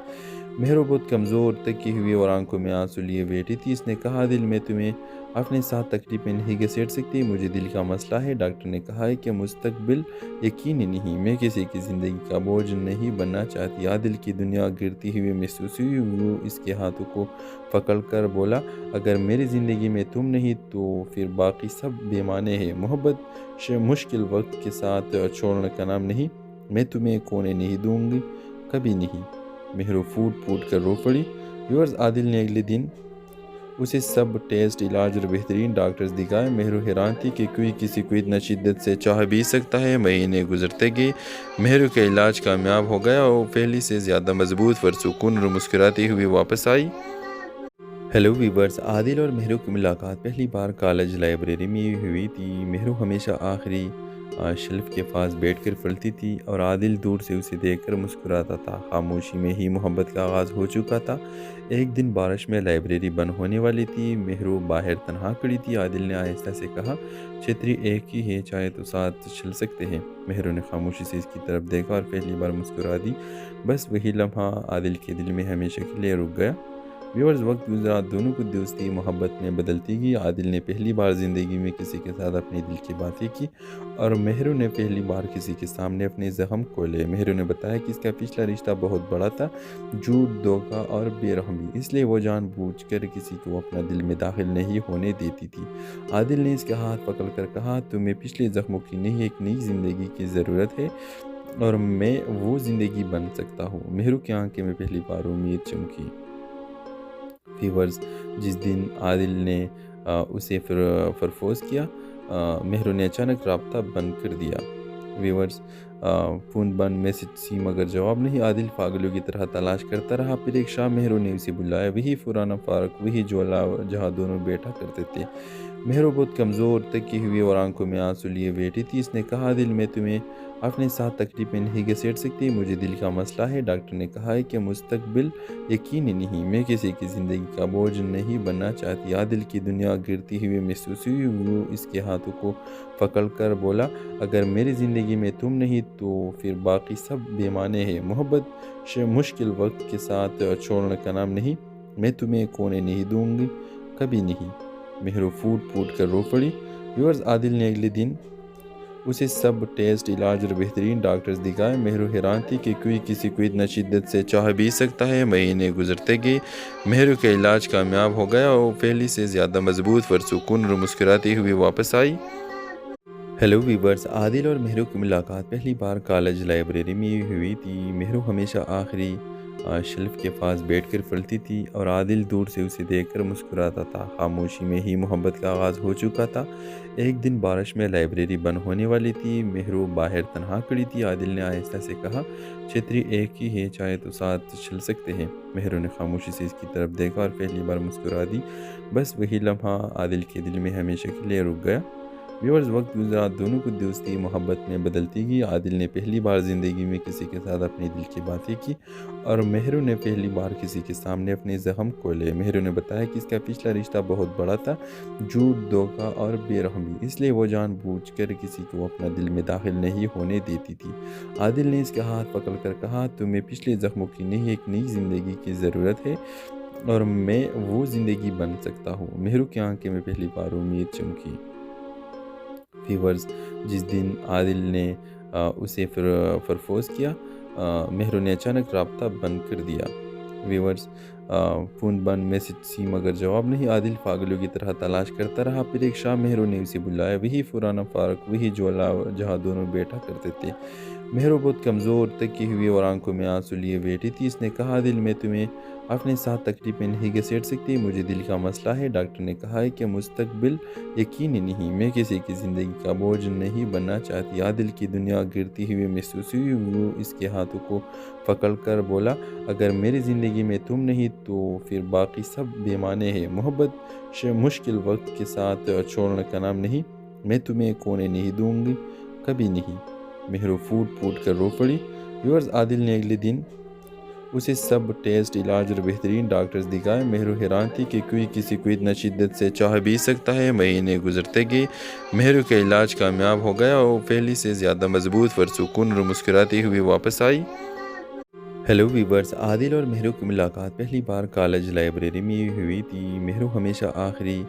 مہرو بہت کمزور تکی ہوئی اور آنکھوں میں آنسو لیے بیٹھی تھی۔ اس نے کہا، عادل میں تمہیں اپنے ساتھ تکلیف میں نہیں گھسیٹ سکتی، مجھے دل کا مسئلہ ہے۔ ڈاکٹر نے کہا ہے کہ مستقبل یقینی نہیں، میں کسی کی زندگی کا بوجھ نہیں بننا چاہتی۔ عادل کی دنیا گرتی ہوئی محسوس ہوئی، وہ اس کے ہاتھوں کو پکڑ کر بولا، اگر میری زندگی میں تم نہیں تو پھر باقی سب بے معنی ہے۔ محبت مشکل وقت کے ساتھ چھوڑنے کا نام نہیں، میں تمہیں کونے نہیں دوں گی، کبھی نہیں۔ مہرو پھوٹ پھوٹ کر رو پڑی۔ ویورز، عادل نے اگلے دن اسے سب ٹیسٹ، علاج اور بہترین ڈاکٹرز دکھائے۔ مہرو حیران تھی کہ کوئی کسی کو اتنا شدت سے چاہ بھی سکتا ہے۔ مہینے گزرتے گئے، مہرو کا علاج کامیاب ہو گیا اور پہلے سے زیادہ مضبوط، پرسکون اور مسکراتی ہوئی واپس آئی۔ ہیلو ویورز، عادل اور مہرو کی ملاقات پہلی بار کالج لائبریری میں ہوئی تھی۔ مہرو ہمیشہ آخری شیلف کے پاس بیٹھ کر پڑھتی تھی اور عادل دور سے اسے دیکھ کر مسکراتا تھا۔ خاموشی میں ہی محبت کا آغاز ہو چکا تھا۔ ایک دن بارش میں لائبریری بند ہونے والی تھی، مہرو باہر تنہا کھڑی تھی۔ عادل نے آہستہ سے کہا، چھتری ایک ہی ہے، چاہے تو ساتھ چل سکتے ہیں۔ مہرو نے خاموشی سے اس کی طرف دیکھا اور پہلی بار مسکرا دی۔ بس وہی لمحہ عادل کے دل میں ہمیشہ کے لیے رک گیا۔ ویورز، وقت گزرا، دونوں کو دوستی محبت میں بدلتی گئی۔ عادل نے پہلی بار زندگی میں کسی کے ساتھ اپنے دل کی باتیں کی اور مہرو نے پہلی بار کسی کے سامنے اپنے زخم کھولے۔ مہرو نے بتایا کہ اس کا پچھلا رشتہ بہت بڑا تھا، جھوٹ، دھوکہ اور بے رحمی، اس لیے وہ جان بوجھ کر کسی کو اپنا دل میں داخل نہیں ہونے دیتی تھی۔ عادل نے اس کا ہاتھ پکڑ کر کہا، تمہیں پچھلے زخموں کی نہیں، ایک نئی زندگی کی ضرورت ہے اور میں وہ زندگی بن سکتا ہوں۔ مہرو کی آنکھوں میں پہلی بار امید چمکی۔ ویورز، جس دن عادل نے اسے پرپوز کیا، مہرو نے اچانک رابطہ بند کر دیا۔ ویورز، فون بند میسج سی مگر جواب نہیں۔ عادل پاگلوں کی طرح تلاش کرتا رہا، پھر ایک شام مہرو نے اسے بلایا، وہی فرانا فارق، وہی جولا جہاں دونوں بیٹھا کرتے تھے۔ مہرو بہت کمزور تکی ہوئی اور آنکھوں میں آنسو لیے بیٹھی تھی۔ اس نے کہا، عادل میں تمہیں اپنے ساتھ تکلیف میں نہیں گھسیٹ سکتی، مجھے دل کا مسئلہ ہے۔ ڈاکٹر نے کہا ہے کہ مستقبل یقینی نہیں، میں کسی کی زندگی کا بوجھ نہیں بننا چاہتی۔ عادل کی دنیا گرتی ہوئی محسوس ہوئی، وہ اس کے ہاتھوں کو پکڑ کر بولا، اگر میری زندگی میں تم نہیں تو پھر باقی سب بے معنی ہے۔ محبت مشکل وقت کے ساتھ چھوڑنے کا نام نہیں، میں تمہیں کونے نہیں دوں گی، کبھی نہیں۔ مہرو پھوٹ پھوٹ کر رو پڑی۔ ویورز، عادل نے اگلے دن اسے سب ٹیسٹ، علاج اور بہترین ڈاکٹرز دکھائے۔ مہرو حیران تھی کہ کوئی کسی کو اتنا شدت سے چاہ بھی سکتا ہے۔ مہینے گزرتے گئے، مہرو کا علاج کامیاب ہو گیا اور پہلے سے زیادہ مضبوط، پرسکون اور مسکراتی ہوئی واپس آئی۔ ہیلو ویورز، عادل اور مہرو کی ملاقات پہلی بار کالج لائبریری میں ہوئی تھی۔ مہرو ہمیشہ آخری شیلف کے پاس بیٹھ کر پڑھتی تھی اور عادل دور سے اسے دیکھ کر مسکراتا تھا۔ خاموشی میں ہی محبت کا آغاز ہو چکا تھا۔ ایک دن بارش میں لائبریری بند ہونے والی تھی، مہرو باہر تنہا کھڑی تھی۔ عادل نے آہستہ سے کہا، چھتری ایک ہی ہے، چاہے تو ساتھ چل سکتے ہیں۔ مہرو نے خاموشی سے اس کی طرف دیکھا اور پہلی بار مسکرا دی۔ بس وہی لمحہ عادل کے دل میں ہمیشہ کے لیے رک گیا۔ ویورز، وقت گزرا، دونوں کو دوستی محبت میں بدلتی گئی۔ عادل نے پہلی بار زندگی میں کسی کے ساتھ اپنے دل کی باتیں کی اور مہرو نے پہلی بار کسی کے سامنے اپنے زخم کھولے۔ مہرو نے بتایا کہ اس کا پچھلا رشتہ بہت بڑا تھا، جھوٹ، دھوکہ اور بے رحمی، اس لیے وہ جان بوجھ کر کسی کو اپنا دل میں داخل نہیں ہونے دیتی تھی۔ عادل نے اس کا ہاتھ پکڑ کر کہا، تمہیں پچھلے زخموں کی نہیں، ایک نئی زندگی کی ضرورت ہے اور میں وہ زندگی بن سکتا ہوں۔ مہرو کی آنکھوں میں پہلی بار امید چمکی۔ ویورز، جس دن عادل نے اسے پرپوز کیا، مہرو نے اچانک رابطہ بند کر دیا۔ ویورز، فون بند میسج سی مگر جواب نہیں۔ عادل پاگلوں کی طرح تلاش کرتا رہا، پھر ایک شام مہرو نے اسے بلایا، وہی فرانا فارق، وہی جولا جہاں دونوں بیٹھا کرتے تھے۔ مہرو بہت کمزور تکی ہوئی اور آنکھوں میں آنسو لیے بیٹھی تھی۔ اس نے کہا، عادل میں تمہیں اپنے ساتھ تکلیف میں نہیں گھسیٹ سکتی، مجھے دل کا مسئلہ ہے۔ ڈاکٹر نے کہا ہے کہ مستقبل یقینی نہیں، میں کسی کی زندگی کا بوجھ نہیں بننا چاہتی۔ عادل کی دنیا گرتی ہوئی محسوس ہوئی، وہ اس کے ہاتھوں کو پکڑ کر بولا، اگر میری زندگی میں تم نہیں تو پھر باقی سب بے معنی ہے۔ محبت مشکل وقت کے ساتھ چھوڑنے کا نام نہیں، میں تمہیں کونے نہیں دوں گی، کبھی نہیں۔ مہرو پھوٹ پھوٹ کر رو پڑی۔ ویورز، عادل نے اگلے دن اسے سب ٹیسٹ علاج اور بہترین ڈاکٹرز دکھائے۔ مہرو حیران تھی کہ کوئی کسی کو اتنا شدت سے چاہ بھی سکتا ہے۔ مہینے گزرتے گئے، مہرو کا علاج کامیاب ہو گیا اور پہلے سے زیادہ مضبوط، پرسکون اور مسکراتی ہوئی واپس آئی۔ ہیلو ویورز، عادل اور مہرو کی ملاقات پہلی بار کالج لائبریری میں ہوئی تھی۔ مہرو ہمیشہ آخری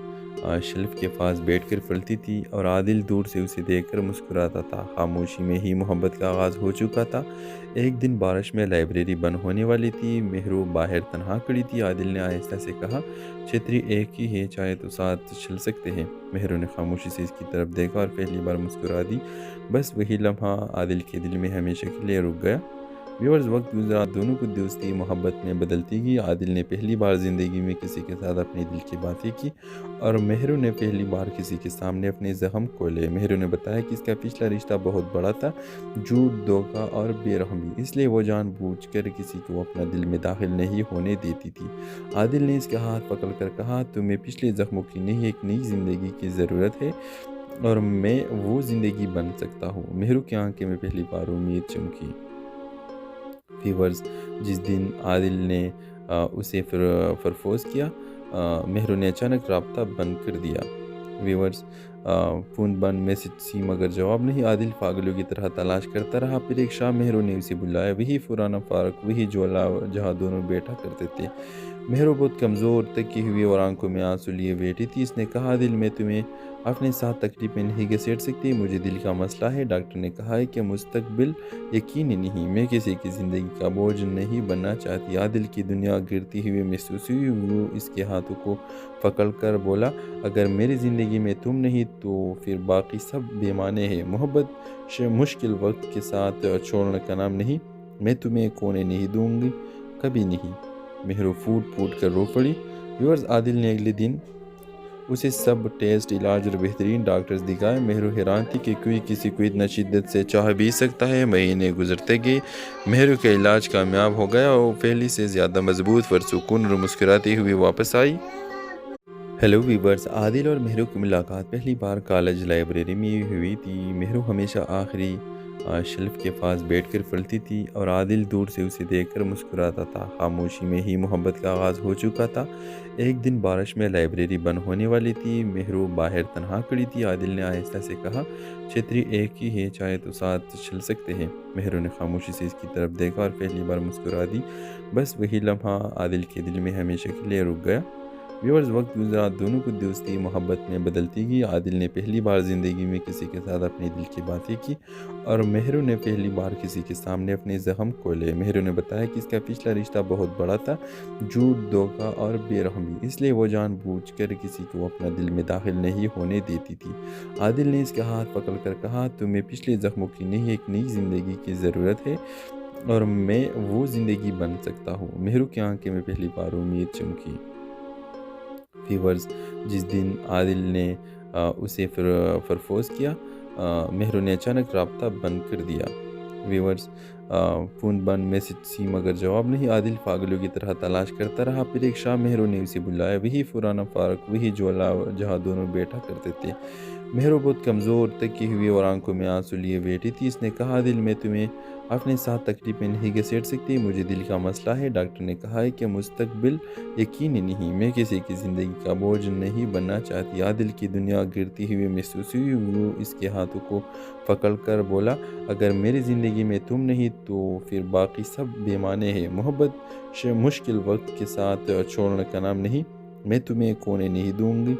شیلف کے پاس بیٹھ کر پڑھتی تھی اور عادل دور سے اسے دیکھ کر مسکراتا تھا۔ خاموشی میں ہی محبت کا آغاز ہو چکا تھا۔ ایک دن بارش میں لائبریری بند ہونے والی تھی۔ مہرو باہر تنہا کھڑی تھی۔ عادل نے آہستہ سے کہا، چھتری ایک ہی ہے، چاہے تو ساتھ چل سکتے ہیں۔ مہرو نے خاموشی سے اس کی طرف دیکھا اور پہلی بار مسکرا دی۔ بس وہی لمحہ عادل کے دل میں ہمیشہ کے لیے رک گیا۔ ویورز، وقت گزرا، دونوں کی دوستی محبت میں بدلتی گئی۔ عادل نے پہلی بار زندگی میں کسی کے ساتھ اپنے دل کی باتیں کی اور مہرو نے پہلی بار کسی کے سامنے اپنے زخم کھولے۔ مہرو نے بتایا کہ اس کا پچھلا رشتہ بہت بڑا تھا، جھوٹ، دھوکہ اور بے رحمی، اس لیے وہ جان بوجھ کر کسی کو اپنا دل میں داخل نہیں ہونے دیتی تھی۔ عادل نے اس کا ہاتھ پکڑ کر کہا، تمہیں پچھلے زخموں کی نہیں، ایک نئی زندگی کی ضرورت ہے اور میں وہ زندگی بن سکتا ہوں۔ مہرو کی آنکھیں میں پہلی بار امید چمکی۔ ویورز، جس دن عادل نے اسے پرپوز کیا، مہرو نے اچانک رابطہ بند کر دیا۔ ویورز، فون بند، میسج سی مگر جواب نہیں۔ عادل پاگلوں کی طرح تلاش کرتا رہا۔ پھر ایک شام مہرو نے اسے بلایا، وہی پرانا پارک، وہی جھولا جہاں دونوں بیٹھا کرتے تھے۔ مہرو بہت کمزور، تکی ہوئی اور آنکھوں میں آنسو لیے بیٹھی تھی۔ اس نے کہا، عادل، میں تمہیں اپنے ساتھ تکلیف میں نہیں گھسیٹ سکتی، مجھے دل کا مسئلہ ہے۔ ڈاکٹر نے کہا ہے کہ مستقبل یقینی نہیں، میں کسی کی زندگی کا بوجھ نہیں بننا چاہتی۔ عادل کی دنیا گرتی ہوئی محسوس ہوئی۔ وہ اس کے ہاتھوں کو پکڑ کر بولا، اگر میری زندگی میں تم نہیں تو پھر باقی سب بے معنی ہے۔ محبت مشکل وقت کے ساتھ چھوڑنے کا نام نہیں، میں تمہیں کھونے نہیں دوں گی، کبھی نہیں۔ مہرو پھوٹ پھوٹ کر رو پڑی۔ ویورز، عادل نے اگلے دن اسے سب ٹیسٹ علاج اور بہترین ڈاکٹرز دکھائے۔ مہرو حیران تھی کہ کوئی کسی کو اتنا شدت سے چاہ بھی سکتا ہے۔ مہینے گزرتے گئے، مہرو کا علاج کامیاب ہو گیا اور پہلے سے زیادہ مضبوط، پرسکون اور مسکراتی ہوئی واپس آئی۔ ہیلو ویورز، عادل اور مہرو کی ملاقات پہلی بار کالج لائبریری میں ہوئی تھی۔ مہرو ہمیشہ آخری شیلف کے پاس بیٹھ کر پڑھتی تھی اور عادل دور سے اسے دیکھ کر مسکراتا تھا۔ خاموشی میں ہی محبت کا آغاز ہو چکا تھا۔ ایک دن بارش میں لائبریری بند ہونے والی تھی۔ مہرو باہر تنہا کھڑی تھی۔ عادل نے آہستہ سے کہا، چھتری ایک ہی ہے، چاہے تو ساتھ چل سکتے ہیں۔ مہرو نے خاموشی سے اس کی طرف دیکھا اور پہلی بار مسکرا دی۔ بس وہی لمحہ عادل کے دل میں ہمیشہ کے لیے رک گیا۔ ویورز، وقت گزرا، دونوں کی دوستی محبت میں بدلتی گئی۔ عادل نے پہلی بار زندگی میں کسی کے ساتھ اپنے دل کی باتیں کی اور مہرو نے پہلی بار کسی کے سامنے اپنے زخم کھولے۔ مہرو نے بتایا کہ اس کا پچھلا رشتہ بہت بڑا تھا، جھوٹ، دھوکہ اور بے رحمی، اس لیے وہ جان بوجھ کر کسی کو اپنا دل میں داخل نہیں ہونے دیتی تھی۔ عادل نے اس کا ہاتھ پکڑ کر کہا، تمہیں پچھلے زخموں کی نہیں، ایک نئی زندگی کی ضرورت ہے اور میں وہ زندگی بن سکتا ہوں۔ مہرو کی آنکھیں میں پہلی بار امید چمکی۔ ویورز، جس دن عادل نے اسے پرپوز کیا، مہرو نے اچانک رابطہ بند کر دیا۔ ویورز، فون بند، میسج سی مگر جواب نہیں۔ عادل پاگلوں کی طرح تلاش کرتا رہا۔ پھر ایک شام مہرو نے اسے بلایا، وہی پرانا پارک، وہی جھولا جہاں دونوں بیٹھا کرتے تھے۔ مہرو بہت کمزور، تکی ہوئی اور آنکھوں میں آنسو لیے بیٹھی تھی۔ اس نے کہا، عادل، میں تمہیں اپنے ساتھ تکلیف میں نہیں گھسیٹ سکتی، مجھے دل کا مسئلہ ہے۔ ڈاکٹر نے کہا ہے کہ مستقبل یقینی نہیں، میں کسی کی زندگی کا بوجھ نہیں بننا چاہتی۔ عادل کی دنیا گرتی ہوئی محسوس ہوئی۔ وہ اس کے ہاتھوں کو پکڑ کر بولا، اگر میری زندگی میں تم نہیں تو پھر باقی سب بے معنی ہے۔ محبت مشکل وقت کے ساتھ چھوڑنے کا نام نہیں، میں تمہیں کھونے نہیں دوں گی،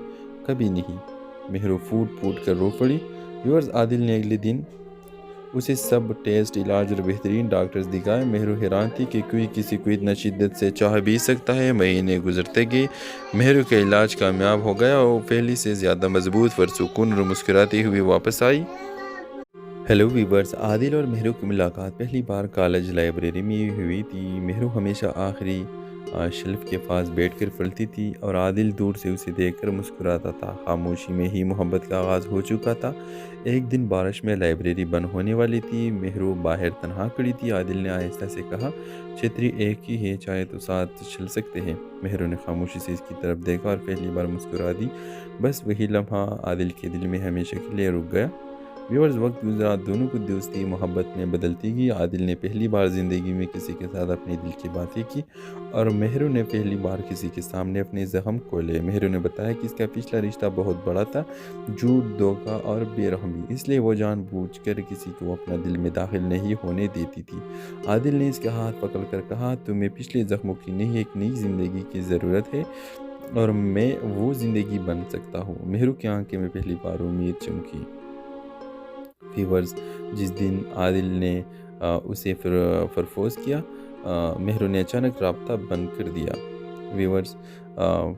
کبھی نہیں۔ مہرو پھوٹ پھوٹ کر رو پڑی۔ ویورز، عادل نے اگلے دن اسے سب ٹیسٹ علاج اور بہترین ڈاکٹرز دکھائے۔ مہرو حیران تھی کہ کوئی کسی کو اتنا شدت سے چاہ بھی سکتا ہے۔ مہینے گزرتے گئے، مہرو کا علاج کامیاب ہو گیا اور پہلے سے زیادہ مضبوط، پرسکون اور مسکراتی ہوئی واپس آئی۔ ہیلو ویورز، عادل اور مہرو کی ملاقات پہلی بار کالج لائبریری میں ہوئی تھی۔ مہرو ہمیشہ آخری شیلف کے پاس بیٹھ کر پڑھتی تھی اور عادل دور سے اسے دیکھ کر مسکراتا تھا۔ خاموشی میں ہی محبت کا آغاز ہو چکا تھا۔ ایک دن بارش میں لائبریری بند ہونے والی تھی۔ مہرو باہر تنہا کھڑی تھی۔ عادل نے آہستہ سے کہا، چھتری ایک ہی ہے، چاہے تو ساتھ چل سکتے ہیں۔ مہرو نے خاموشی سے اس کی طرف دیکھا اور پہلی بار مسکرا دی۔ بس وہی لمحہ عادل کے دل میں ہمیشہ کے لیے رک گیا۔ व्यूअर्स वक्त गुजरा, दोनों की दोस्ती मोहब्बत में बदलती गई। आदिल ने पहली बार ज़िंदगी में किसी के साथ अपने दिल की बातें की और मेहरू ने पहली बार किसी के सामने अपने ज़ख्म खोले। मेहरू ने बताया कि इसका पिछला रिश्ता बहुत बड़ा था, झूठ, धोखा और बेरहमी, इसलिए वो जानबूझकर किसी को अपना दिल में दाखिल नहीं होने देती थी। आदिल ने इसका हाथ पकड़कर कहा, तुम्हें पिछले ज़ख्मों की नहीं, एक नई ज़िंदगी की ज़रूरत है और मैं वो ज़िंदगी बन सकता हूँ। मेहरू की आंखें में पहली बार उम्मीद चमकी। व्यूअर्स जिस दिन आदिल ने उसे प्रपोज किया, मेहरू ने अचानक रब्ता बंद कर दिया। व्यूअर्स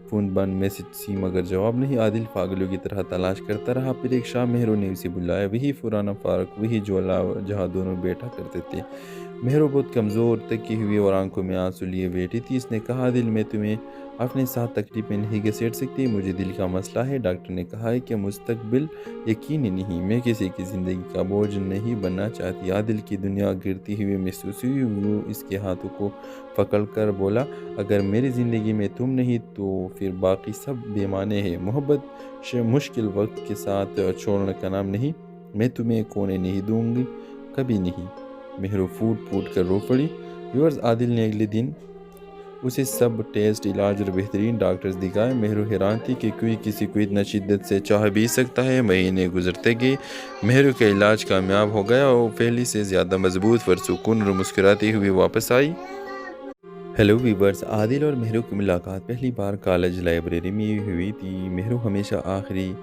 फ़ोन बंद, मैसेज सी, मगर जवाब नहीं। आदिल पागलों की तरह तलाश करता रहा। फिर एक शाम मेहरू ने उसे बुलाया, वही पुराना पार्क, वही ज्वाला जहाँ दोनों बैठा करते थे। मेहरू बहुत कमज़ोर, थकी हुई और आंखों में आंसू लिए बैठी थी। इसने कहा, आदिल मैं तुम्हें अपने साथ तकलीफ में नहीं घसीट सकती, मुझे दिल का मसला है। डॉक्टर ने कहा है कि मुस्तकबिल यकीनी नहीं, मैं किसी की ज़िंदगी का बोझ नहीं बनना चाहती। आदिल की दुनिया गिरती हुई महसूस हुई। वो इसके हाथों को पकड़ कर बोला, अगर मेरी ज़िंदगी में तुम नहीं तो फिर बाकी सब बेमाने हैं। मोहब्बत मुश्किल वक्त के साथ छोड़ने का नाम नहीं, मैं तुम्हें खोने नहीं दूंगी, कभी नहीं। मेहरू फूट फूट कर रो पड़ी। व्यूअर्स आदिल ने अगले दिन उसे सब टेस्ट, इलाज और बेहतरीन डॉक्टर्स दिखाए। मेहरू हैरान थी कि कोई किसी को इतना शिद्दत से चाह भी सकता है। महीने गुजरते गए, मेहरू का इलाज कामयाब हो गया और पहले से ज़्यादा मजबूत, पुरसुकून और मुस्कुराती हुई वापस आई। हेलो वीवर्स, आदिल और मेहरू की मुलाकात पहली बार कॉलेज लाइब्रेरी में हुई थी। मेहरू हमेशा आखिरी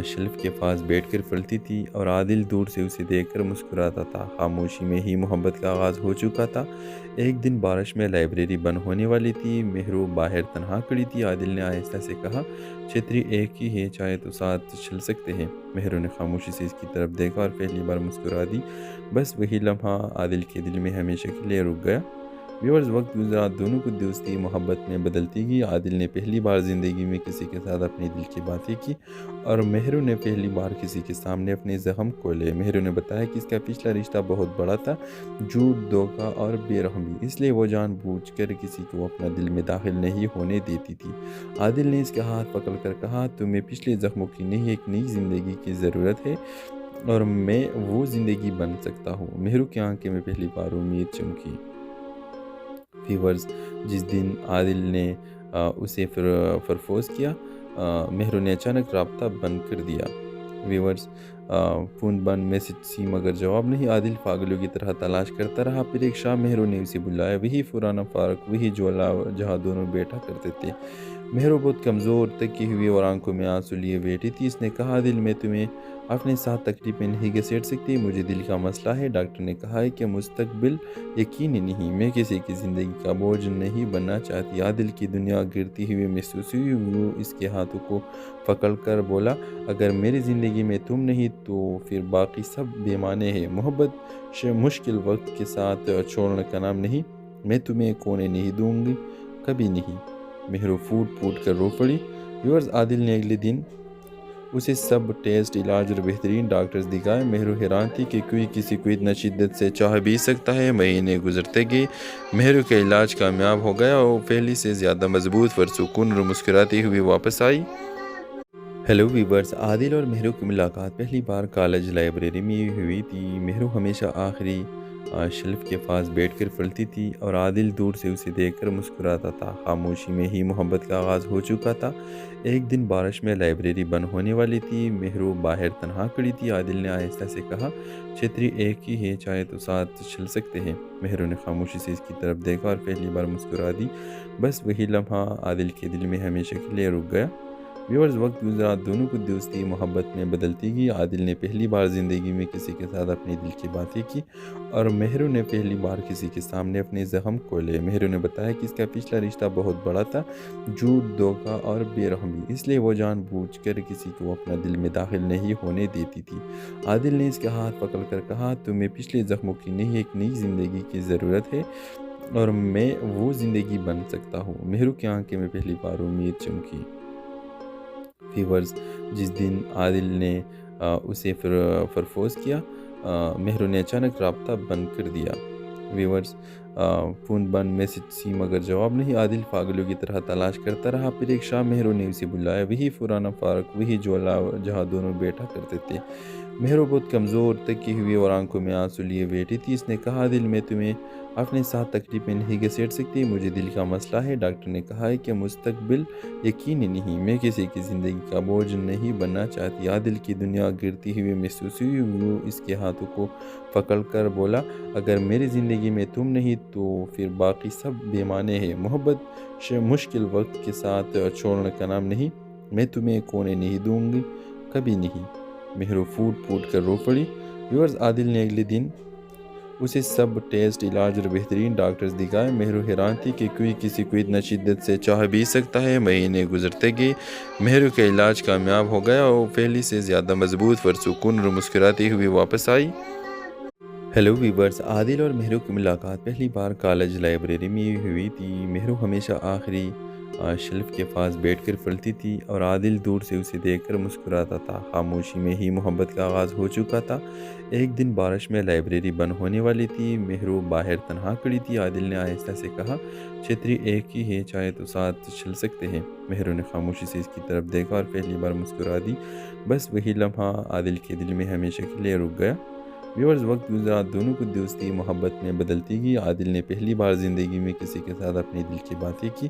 शेल्फ के पास बैठकर पढ़ती थी और आदिल दूर से उसे देखकर मुस्कुराता था। खामोशी में ही मोहब्बत का आगाज़ हो चुका था। एक दिन बारिश में लाइब्रेरी बंद होने वाली थी। मेहरू बाहर तन्हा खड़ी थी। आदिल ने आहिस्ता से कहा, छतरी एक ही है, चाहे तो साथ चल सकते हैं। मेहरू ने खामोशी से इसकी तरफ देखा और पहली बार मुस्कुरा दी। बस वही लम्हा आदिल के दिल में हमेशा के लिए रुक गया। व्यूअर्स वक्त गुजरा, दोनों की दोस्ती मोहब्बत में बदलती गई। आदिल ने पहली बार ज़िंदगी में किसी के साथ अपने दिल की बातें की और मेहरू ने पहली बार किसी के सामने अपने ज़ख्म खोले। मेहरू ने बताया कि इसका पिछला रिश्ता बहुत बड़ा था, झूठ, धोखा और बेरहमी, इसलिए वो जानबूझकर किसी को अपना दिल में दाखिल नहीं होने देती थी। आदिल ने इसका हाथ पकड़कर कहा, तुम्हें पिछले ज़ख्मों की नहीं, एक नई ज़िंदगी की ज़रूरत है और मैं वो ज़िंदगी बन सकता हूँ। मेहरू की आंखें में पहली बार उम्मीद चमकी। व्यूअर्स जिस दिन आदिल ने उसे प्रपोज किया, मेहरू ने अचानक रब्ता बंद कर दिया। व्यूअर्स फ़ोन बंद, मैसेज सी, मगर जवाब नहीं। आदिल पागलों की तरह तलाश करता रहा। फिर एक शाम मेहरू ने उसे बुलाया, वही पुराना पार्क, वही ज्वाला जहाँ दोनों बैठा करते थे। मेहरू बहुत कमज़ोर, थकी हुई और आंखों में आंसू लिए बैठी थी। इसने कहा, आदिल मैं तुम्हें अपने साथ तकलीफ में नहीं घसीट सकती, मुझे दिल का मसला है। डॉक्टर ने कहा है कि मुस्तकबिल यकीनी नहीं, मैं किसी की ज़िंदगी का बोझ नहीं बनना चाहती। आदिल की दुनिया गिरती हुई महसूस हुई। वो इसके हाथों को पकड़ कर बोला, अगर मेरी ज़िंदगी में तुम नहीं तो फिर बाकी सब बेमाने हैं। मोहब्बत मुश्किल वक्त के साथ छोड़ने का नाम नहीं, मैं तुम्हें खोने नहीं दूंगी, कभी नहीं। मेहरू फूट फूट कर रो पड़ी। व्यूअर्स आदिल ने अगले दिन उसे सब टेस्ट, इलाज और बेहतरीन डॉक्टर्स दिखाए। मेहरू हैरान थी कि कोई किसी को इतना शिद्दत से चाह भी सकता है। महीने गुजरते गए, मेहरू का इलाज कामयाब हो गया और पहले से ज़्यादा मजबूत, पुरसुकून और मुस्कुराती हुई वापस आई। हेलो वीवर्स, आदिल और मेहरू की मुलाकात पहली बार कॉलेज लाइब्रेरी में हुई थी। मेहरू हमेशा आखिरी शेल्फ के पास बैठकर पढ़ती थी और आदिल दूर से उसे देखकर मुस्कुराता था। खामोशी में ही मोहब्बत का आगाज़ हो चुका था। एक दिन बारिश में लाइब्रेरी बंद होने वाली थी। मेहरू बाहर तन्हा खड़ी थी। आदिल ने आहिस्ता से कहा, छतरी एक ही है, चाहे तो साथ चल सकते हैं। मेहरू ने खामोशी से इसकी तरफ देखा और पहली बार मुस्कुरा दी। बस वही लम्हा आदिल के दिल में हमेशा के लिए रुक गया। व्यूअर्स वक्त गुजरा, दोनों की दोस्ती मोहब्बत में बदलती गई। आदिल ने पहली बार ज़िंदगी में किसी के साथ अपने दिल की बातें की और मेहरू ने पहली बार किसी के सामने अपने ज़ख्म खोले। मेहरू ने बताया कि इसका पिछला रिश्ता बहुत बड़ा था, झूठ, धोखा और बेरहमी, इसलिए वो जानबूझकर किसी को अपना दिल में दाखिल नहीं होने देती थी। आदिल ने इसका हाथ पकड़कर कहा, तुम्हें पिछले ज़ख्मों की नहीं, एक नई ज़िंदगी की ज़रूरत है और मैं वो ज़िंदगी बन सकता हूँ। मेहरू की आंखें में पहली बार उम्मीद चमकी। व्यूअर्स जिस दिन आदिल ने उसे प्रपोज किया, मेहरू ने अचानक रब्ता बंद कर दिया। व्यूअर्स फ़ोन बंद, मैसेज सी, मगर जवाब नहीं। आदिल पागलों की तरह तलाश करता रहा। फिर एक शाम मेहरू ने उसे बुलाया, वही पुराना पार्क, वही ज्वाला जहाँ दोनों बैठा करते थे। مہرو بہت کمزور تکی ہوئی اور آنکھوں میں آنسو لیے بیٹھی تھی. اس نے کہا دل میں تمہیں اپنے ساتھ تکلیف میں نہیں گھسیٹ سکتی. مجھے دل کا مسئلہ ہے. ڈاکٹر نے کہا ہے کہ مستقبل یقینی نہیں. میں کسی کی زندگی کا بوجھ نہیں بننا چاہتی. عادل کی دنیا گرتی ہوئی محسوس ہوئی. وہ اس کے ہاتھوں کو پکڑ کر بولا اگر میری زندگی میں تم نہیں تو پھر باقی سب بے معنی ہے. محبت مشکل وقت کے ساتھ چھوڑنے کا نام نہیں. میں تمہیں کونے نہیں دوں گی کبھی نہیں. مہرو پھوٹ پھوٹ کر رو پڑی. ویورز عادل نے اگلے دن اسے سب ٹیسٹ علاج اور بہترین ڈاکٹرز دکھائے. مہرو حیران تھی کہ کوئی کسی کو اتنا شدت سے چاہ بھی سکتا ہے. مہینے گزرتے گئے. مہرو کا علاج کامیاب ہو گیا اور پہلے سے زیادہ مضبوط پرسکون اور مسکراتی ہوئی واپس آئی. ہیلو ویورز، عادل اور مہرو کی ملاقات پہلی بار کالج لائبریری میں ہوئی تھی. مہرو ہمیشہ آخری شیلف کے پاس بیٹھ کر پڑھتی تھی اور عادل دور سے اسے دیکھ کر مسکراتا تھا. خاموشی میں ہی محبت کا آغاز ہو چکا تھا. ایک دن بارش میں لائبریری بند ہونے والی تھی. مہرو باہر تنہا کھڑی تھی. عادل نے آہستہ سے کہا چھتری ایک ہی ہے، چاہے تو ساتھ چل سکتے ہیں. مہرو نے خاموشی سے اس کی طرف دیکھا اور پہلی بار مسکرا دی. بس وہی لمحہ عادل کے دل میں ہمیشہ کے لیے رک گیا. ویورز وقت گزرا، دونوں کو دوستی محبت میں بدلتی گئی. عادل نے پہلی بار زندگی میں کسی کے ساتھ اپنے دل کی باتیں کی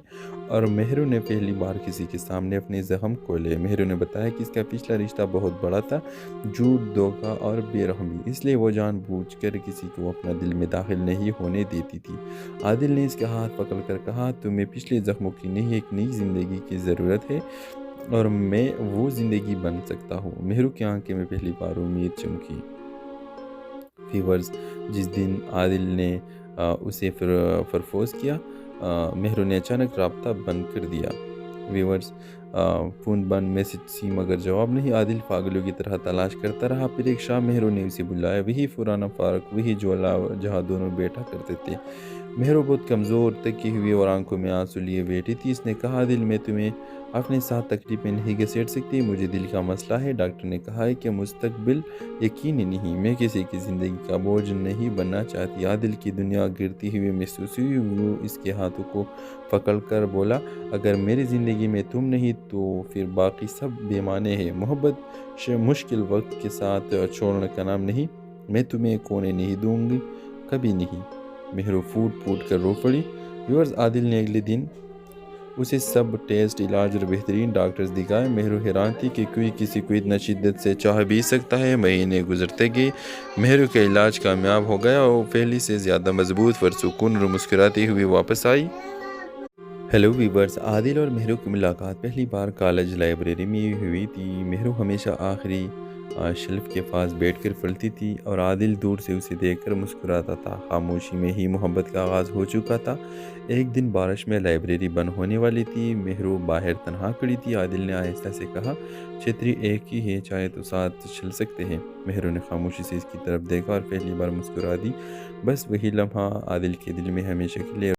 اور مہرو نے پہلی بار کسی کے سامنے اپنے زخم کھولے. مہرو نے بتایا کہ اس کا پچھلا رشتہ بہت بڑا تھا، جھوٹ، دھوکہ اور بے رحمی، اس لیے وہ جان بوجھ کر کسی کو اپنا دل میں داخل نہیں ہونے دیتی تھی. عادل نے اس کا ہاتھ پکڑ کر کہا تمہیں پچھلے زخموں کی نہیں ایک نئی زندگی کی ضرورت ہے اور میں وہ زندگی بن سکتا ہوں. مہرو کی آنکھیں میں پہلی بار امید چمکی. ویورز جس دن عادل نے اسے پرپوز کیا، مہرو نے اچانک رابطہ بند کر دیا. ویورز فون بند، میسج سی مگر جواب نہیں. عادل پاگلوں کی طرح تلاش کرتا رہا. پھر ایک شام مہرو نے اسے بلایا. وہی پرانا پارک، وہی جھولا جہاں دونوں بیٹھا کرتے تھے. مہرو بہت کمزور تکی ہوئی اور آنکھوں میں آنسو لیے بیٹھی تھی. اس نے کہا دل میں تمہیں اپنے ساتھ تکلیف میں نہیں گھسیٹ سکتی. مجھے دل کا مسئلہ ہے. ڈاکٹر نے کہا ہے کہ مستقبل یقینی نہیں. میں کسی کی زندگی کا بوجھ نہیں بننا چاہتی. عادل کی دنیا گرتی ہوئی محسوس ہوئی. وہ اس کے ہاتھوں کو پکڑ کر بولا اگر میری زندگی میں تم نہیں تو پھر باقی سب بے معنی ہے. محبت مشکل وقت کے ساتھ چھوڑنے کا نام نہیں. میں تمہیں کونے نہیں دوں گی کبھی نہیں. مہرو پھوٹ پھوٹ کر رو پڑی. ویورز عادل نے اگلے دن اسے سب ٹیسٹ علاج اور بہترین ڈاکٹرز دکھائے. مہرو حیران تھی کہ کوئی کسی کو اتنا شدت سے چاہ بھی سکتا ہے. مہینے گزرتے گئے. مہرو کا علاج کامیاب ہو گیا اور پہلے سے زیادہ مضبوط پرسکون اور مسکراتی ہوئی واپس آئی. ہیلو ویورز، عادل اور مہرو کی ملاقات پہلی بار کالج لائبریری میں ہوئی تھی. مہرو ہمیشہ آخری شیلف کے پاس بیٹھ کر پڑھتی تھی اور عادل دور سے اسے دیکھ کر مسکراتا تھا. خاموشی میں ہی محبت کا آغاز ہو چکا تھا. ایک دن بارش میں لائبریری بند ہونے والی تھی. مہرو باہر تنہا کھڑی تھی. عادل نے آہستہ سے کہا چھتری ایک ہی ہے، چاہے تو ساتھ چل سکتے ہیں. مہرو نے خاموشی سے اس کی طرف دیکھا اور پہلی بار مسکرا دی. بس وہی لمحہ عادل کے دل میں ہمیشہ کے لیے